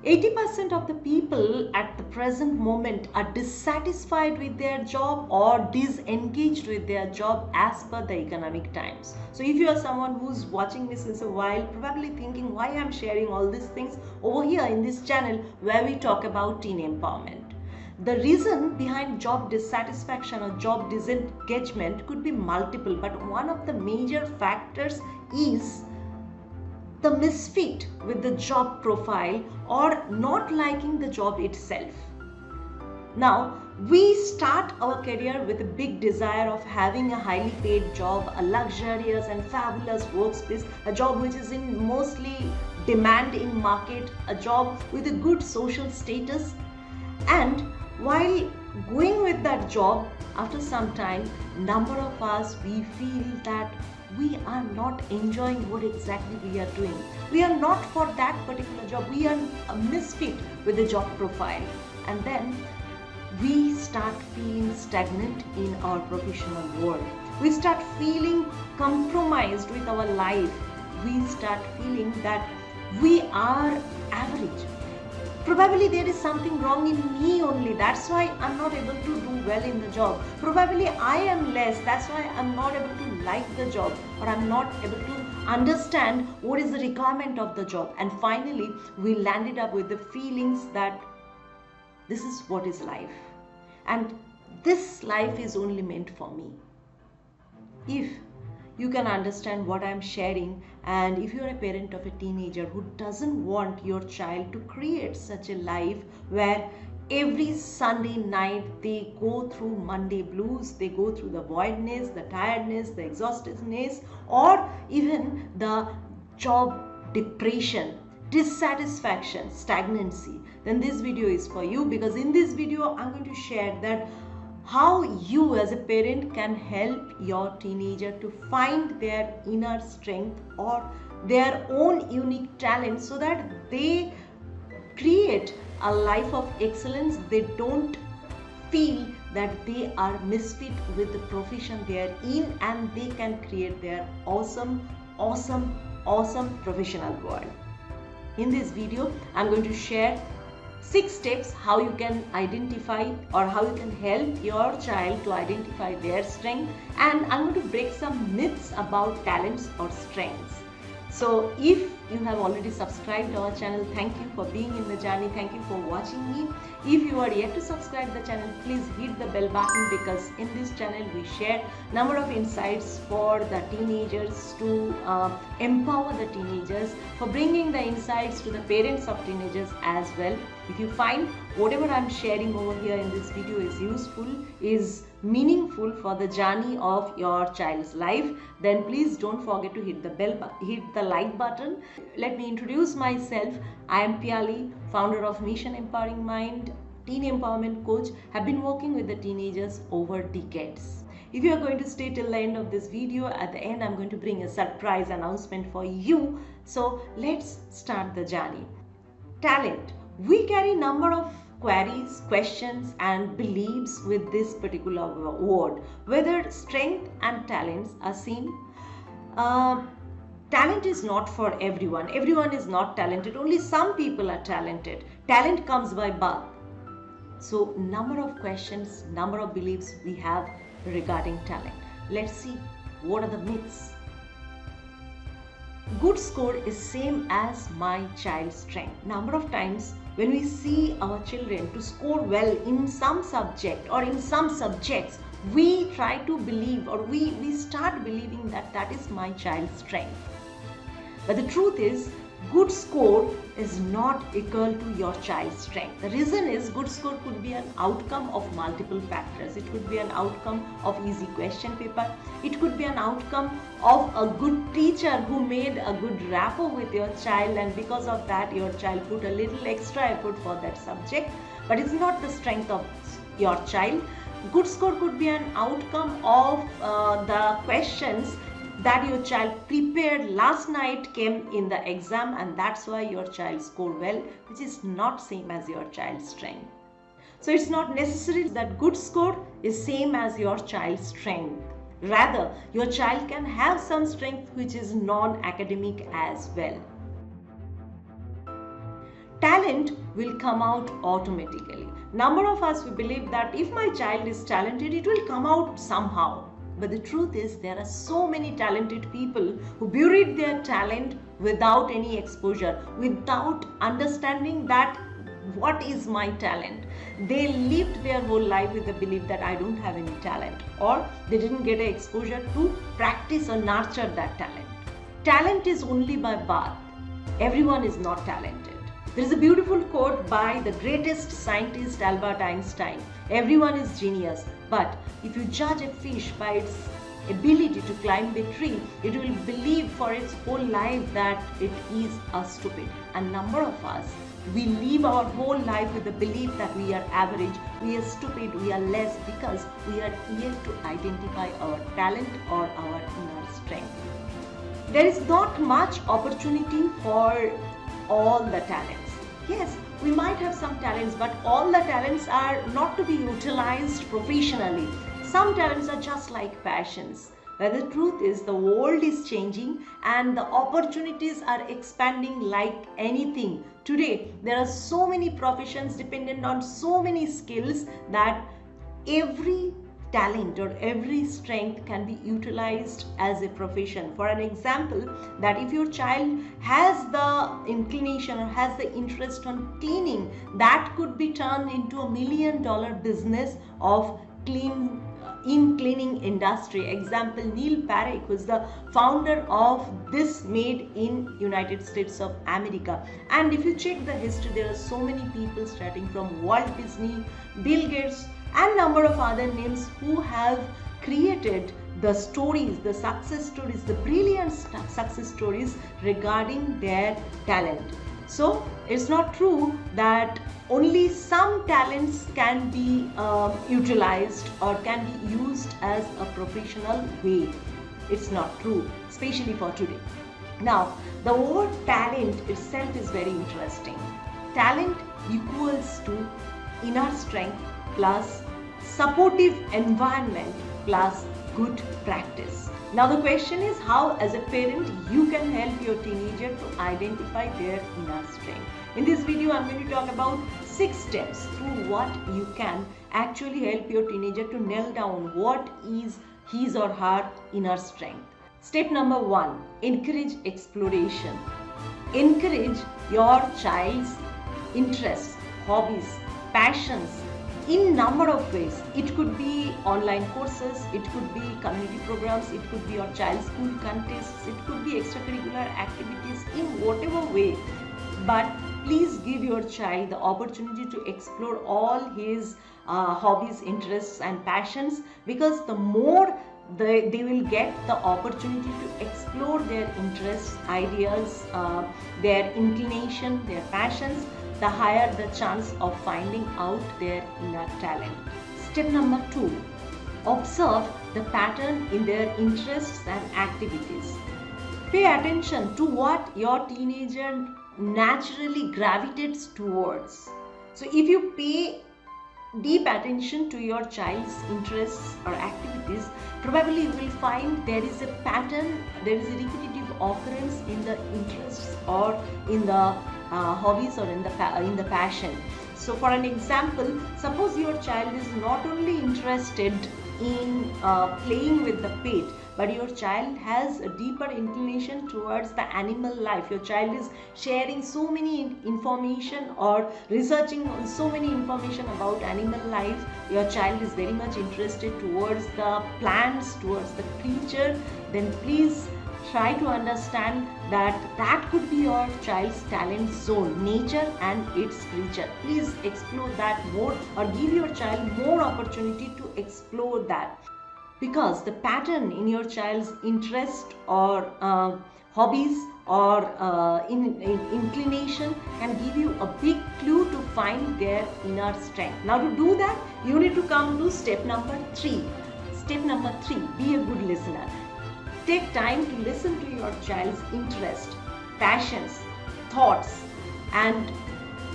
80% of the people at the present moment are dissatisfied with their job or disengaged with their job as per the economic times. So if you are someone who's watching me since a while, probably thinking why I'm sharing all these things over here in this channel where we talk about teen empowerment. The reason behind job dissatisfaction or job disengagement could be multiple, but one of the major factors is the misfit with the job profile or not liking the job itself. Now, we start our career with a big desire of having a highly paid job, a luxurious and fabulous workspace, a job which is in mostly demand in market, a job with a good social status. And while going with that job, after some time, number of us, we feel that we are not enjoying what exactly we are doing. We are not for that particular job. We are a misfit with the job profile. And then we start feeling stagnant in our professional world. We start feeling compromised with our life. We start feeling that we are average. Probably there is something wrong in me only. That's why I'm not able to do well in the job. Probably I am less. That's why I'm not able to like the job, or I'm not able to understand what is the requirement of the job. And finally, we landed up with the feelings that this is what is life. And this life is only meant for me. If you can understand what I'm sharing, and if you're a parent of a teenager who doesn't want your child to create such a life where every Sunday night they go through Monday blues, they go through the voidness, the tiredness, the exhaustiveness, or even the job depression, dissatisfaction, stagnancy, then this video is for you, because in this video I'm going to share that how you as a parent can help your teenager to find their inner strength or their own unique talent so that they create a life of excellence. They don't feel that they are misfit with the profession they are in, and they can create their awesome professional world. In this video, I'm going to share 6 steps how you can identify or how you can help your child to identify their strength, and I'm going to break some myths about talents or strengths. So if you have already subscribed to our channel, thank you for being in the journey. Thank you for watching me. If you are yet to subscribe the channel, please hit the bell button, because in this channel we share number of insights for the teenagers to empower the teenagers, for bringing the insights to the parents of teenagers as well. If you find whatever I'm sharing over here in this video is useful, is meaningful for the journey of your child's life, then please don't forget to hit the like button. Let me introduce myself. I am Piali, founder of Mission Empowering Mind, teen empowerment coach. Have been working with the teenagers over decades. If you are going to stay till the end of this video, at the end I'm going to bring a surprise announcement for you. So let's start the journey. Talent. We carry number of queries, questions and beliefs with this particular word. Whether strength and talents are same. Talent is not for everyone. Everyone is not talented. Only some people are talented. Talent comes by birth. So number of questions, number of beliefs we have regarding talent. Let's see what are the myths. Good score is same as my child's strength. Number of times when we see our children to score well in some subject or in some subjects, we try to believe, or we start believing that that is my child's strength. But the truth is, good score is not equal to your child's strength. The reason is, good score could be an outcome of multiple factors. It could be an outcome of easy question paper. It could be an outcome of a good teacher who made a good rapport with your child, and because of that your child put a little extra effort for that subject. But it's not the strength of your child. Good score could be an outcome of the questions that your child prepared last night came in the exam, and that's why your child scored well, which is not same as your child's strength. So it's not necessary that good score is same as your child's strength. Rather, your child can have some strength which is non-academic as well. Talent talent will come out automatically. Number of us, we believe that if my child is talented, it will come out somehow. But the truth is, there are so many talented people who buried their talent without any exposure, without understanding that what is my talent. They lived their whole life with the belief that I don't have any talent, or they didn't get an exposure to practice or nurture that talent. Talent is only by birth. Everyone is not talented. There is a beautiful quote by the greatest scientist Albert Einstein. Everyone is genius, but if you judge a fish by its ability to climb the tree, it will believe for its whole life that it is a stupid. A number of us, we live our whole life with the belief that we are average, we are stupid, we are less, because we are yet to identify our talent or our inner strength. There is not much opportunity for all the talents. Yes, we might have some talents, but all the talents are not to be utilized professionally. Some talents are just like passions. But the truth is, the world is changing and the opportunities are expanding like anything. Today, there are so many professions dependent on so many skills that every talent or every strength can be utilized as a profession. For an example, that if your child has the inclination or has the interest on cleaning, that could be turned into $1 million business of cleaning industry. Example, Neil Parekh was the founder of this made in United States of America. And if you check the history, there are so many people starting from Walt Disney, Bill Gates, and number of other names who have created the stories, the success stories, the brilliant success stories regarding their talent. So it's not true that only some talents can be utilized or can be used as a professional way. It's not true, especially for today. Now, the word talent itself is very interesting. Talent equals to inner strength plus supportive environment plus good practice. Now the question is how, as a parent, you can help your teenager to identify their inner strength. In this video, I'm going to talk about 6 steps through what you can actually help your teenager to nail down what is his or her inner strength. Step number 1, encourage exploration. Encourage your child's interests, hobbies, passions in number of ways. It could be online courses, it could be community programs, it could be your child's school contests, it could be extracurricular activities in whatever way. But please give your child the opportunity to explore all his hobbies, interests and passions, because the more they will get the opportunity to explore their interests, ideas, their inclination, their passions, the higher the chance of finding out their inner talent. Step number 2, observe the pattern in their interests and activities. Pay attention to what your teenager naturally gravitates towards. So if you pay deep attention to your child's interests or activities, probably you will find there is a pattern, there is a repetitive occurrence in the interests or in the hobbies or in the passion. So for an example, suppose your child is not only interested in playing with the pet, but your child has a deeper inclination towards the animal life. Your child is sharing so many information or researching so many information about animal life. Your child is very much interested towards the plants, towards the creature. Then please try to understand that that could be your child's talent zone, nature and its creature. Please explore that more, or give your child more opportunity to explore that. Because the pattern in your child's interest or hobbies or inclination can give you a big clue to find their inner strength. Now to do that, you need to come to step number 3. Step number 3, be a good listener. Take time to listen to your child's interest, passions, thoughts, and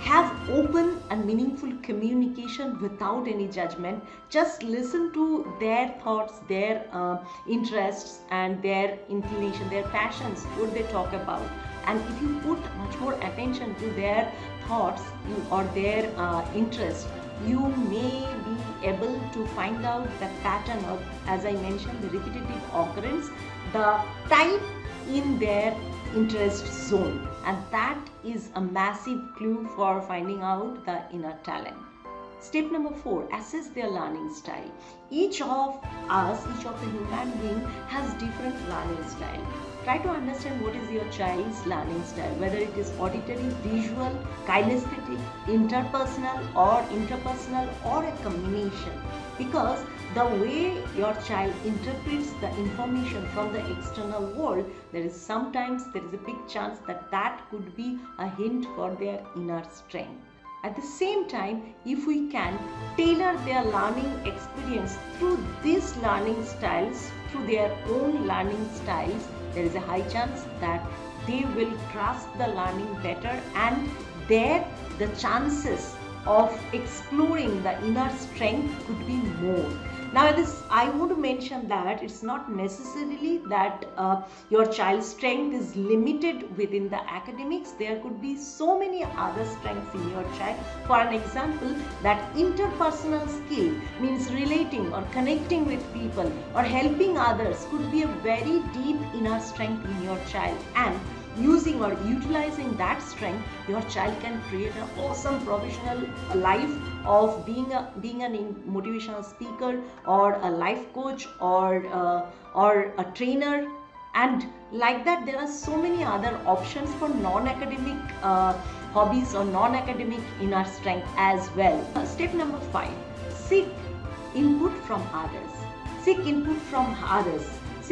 have open and meaningful communication without any judgment. Just listen to their thoughts, their interests and their inclination, their passions, what they talk about. And if you put much more attention attention to their thoughts or their interest, you may be able to find out the pattern of, as I mentioned, the repetitive occurrence, the type in their interest zone, and that is a massive clue for finding out the inner talent. Step number 4, assess their learning style. Each of us, each of the human being has different learning style. Try to understand what is your child's learning style, whether it is auditory, visual, kinesthetic, interpersonal or a combination. Because the way your child interprets the information from the external world, there is a big chance that that could be a hint for their inner strength. At the same time, if we can tailor their learning experience through these learning styles, through their own learning styles, there is a high chance that they will grasp the learning better, and there the chances of exploring the inner strength could be more. Now I want to mention that it's not necessarily that your child's strength is limited within the academics. There could be so many other strengths in your child. For an example, that interpersonal skill means relating or connecting with people or helping others could be a very deep inner strength in your child, and using or utilizing that strength, your child can create an awesome professional life of being a motivational speaker or a life coach or a trainer. And like that, there are so many other options for non-academic hobbies or non-academic inner strength as well. Step number 5, seek input from others. Seek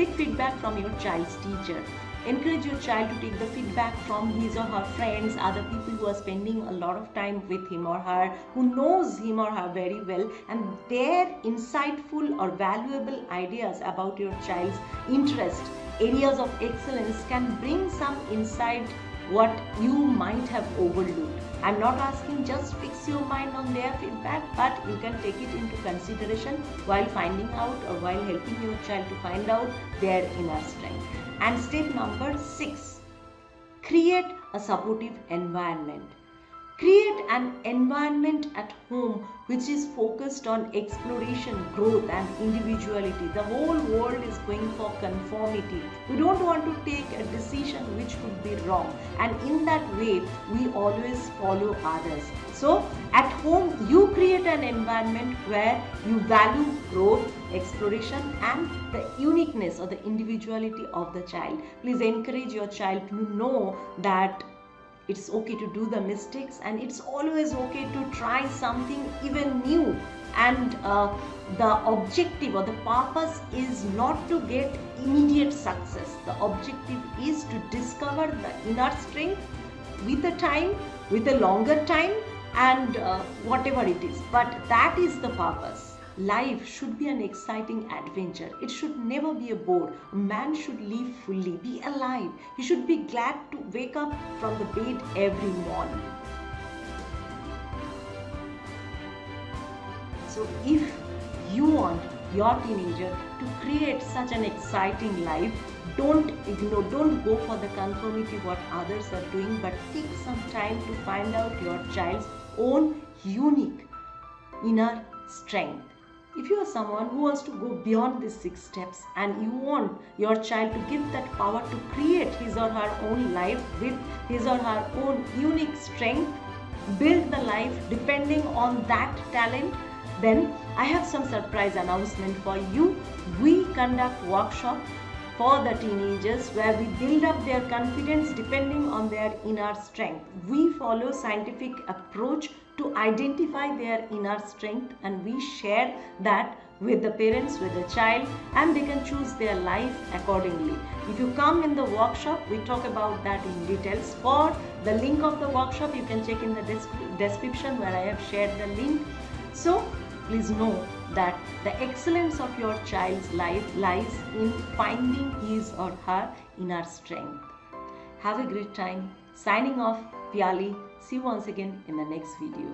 feedback from your child's teacher. Encourage your child to take the feedback from his or her friends, other people who are spending a lot of time with him or her, who knows him or her very well, and their insightful or valuable ideas about your child's interest, areas of excellence can bring some insight what you might have overlooked. I'm not asking just fix your mind on their feedback, but you can take it into consideration while finding out or while helping your child to find out their inner strength. And step number 6, create a supportive environment. Create an environment at home which is focused on exploration, growth and individuality. The whole world is going for conformity. We don't want to take a decision which could be wrong, and in that way we always follow others. So at home you create an environment where you value growth, exploration and the uniqueness or the individuality of the child. Please encourage your child to know that it's okay to do the mistakes, and it's always okay to try something even new. And the objective or the purpose is not to get immediate success. The objective is to discover the inner strength with a time, with a longer time, and whatever it is. But that is the purpose. Life should be an exciting adventure. It should never be a bore. A man should live fully, be alive. He should be glad to wake up from the bed every morning. So if you want your teenager to create such an exciting life, don't ignore, don't go for the conformity what others are doing, but take some time to find out your child's own unique inner strength. If you are someone who wants to go beyond these 6 steps and you want your child to give that power to create his or her own life with his or her own unique strength, build the life depending on that talent, then I have some surprise announcement for you. We conduct workshops for the teenagers where we build up their confidence depending on their inner strength. We follow scientific approach to identify their inner strength, and we share that with the parents, with the child, and they can choose their life accordingly. If you come in the workshop, we talk about that in details. For the link of the workshop, you can check in the description where I have shared the link. So please know that the excellence of your child's life lies in finding his or her inner strength. Have a great time. Signing off, Piali. See you once again in the next video.